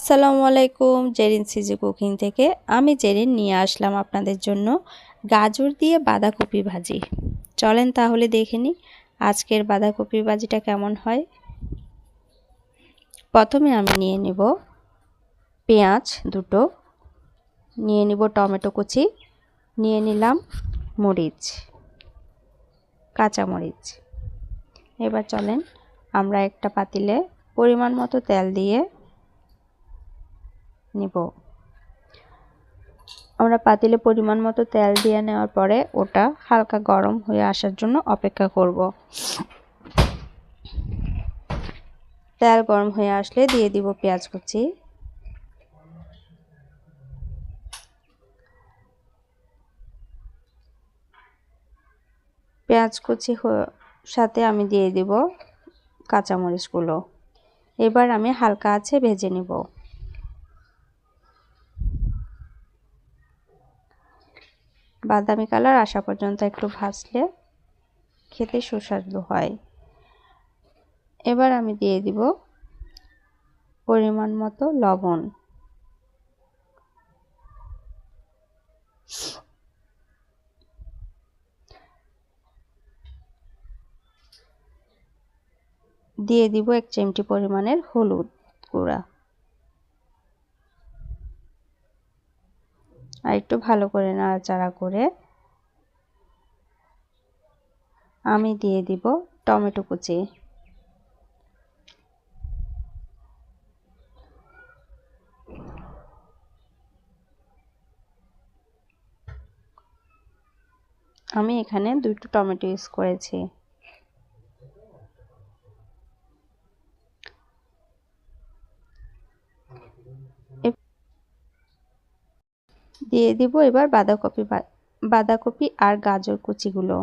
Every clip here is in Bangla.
আসসালামু আলাইকুম, জেরিন সিজি কুকিং থেকে আমি জেরিন নিয়ে আসলাম আপনাদের জন্য গাজর দিয়ে বাঁধাকপি ভাজি। চলেন তাহলে দেখে নিই আজকের বাঁধাকপি ভাজিটা কেমন হয়। প্রথমে আমি নিয়ে নেব পেঁয়াজ দুটো, নিয়ে নিব টমেটো কুচি, নিয়ে নিলাম মরিচ, কাঁচা মরিচ। এবার চলেন আমরা একটা পাতিলে পরিমাণ মতো তেল দিয়ে নিব। আমরা পাতিলে পরিমাণ মতো তেল দিয়ে নেওয়ার পরে ওটা হালকা গরম হয়ে আসার জন্য অপেক্ষা করব। তেল গরম হয়ে আসলে দিয়ে দিব পেঁয়াজ কুচি, পেঁয়াজ কুচি সাথে আমি দিয়ে দিব কাঁচামরিচগুলো। এবার আমি হালকা আঁচে ভেজে নিব। বাদামি কালার আসা পর্যন্ত একটু ভাজলে খেতে সুস্বাদু হয়। এবার আমি দিয়ে দিব পরিমাণ মতো লবণ, দিয়ে দিব 1 চিমটি পরিমাণের হলুদ গুঁড়া, আর একটু ভালো করে নাড়াচাড়া করে আমি দিয়ে দিব টমেটো কুচি। আমি এখানে 2টো টমেটো ইউজ করেছি। দিয়ে দিব এবার বাঁধাকপি আর গাজর কুচিগুলো।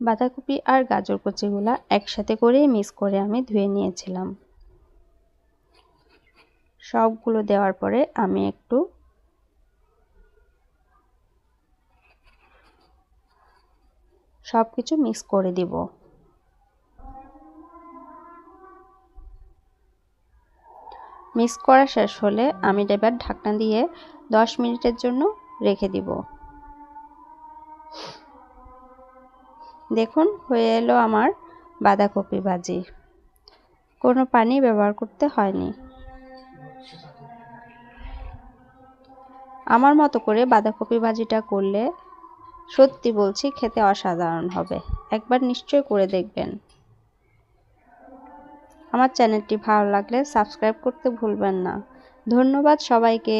বাঁধাকপি আর গাজর কুচিগুলা একসাথে করে মিক্স করে আমি ধুয়ে নিয়েছিলাম। সবগুলো দেওয়ার পরে আমি একটু সবকিছু মিক্স করে দিব। মিক্স করা শেষ হলে আমি এবার ঢাকনা দিয়ে 10 মিনিটের জন্য রেখে দিব। দেখুন হয়ে এলো আমার বাঁধাকপি ভাজি, কোনো পানি ব্যবহার করতে হয়নি। আমার মতো করে বাঁধাকপি ভাজিটা করলে সত্যি বলছি খেতে অসাধারণ হবে, একবার নিশ্চয় করে দেখবেন। আমার চ্যানেলটি ভালো লাগলে সাবস্ক্রাইব করতে ভুলবেন না। ধন্যবাদ সবাইকে।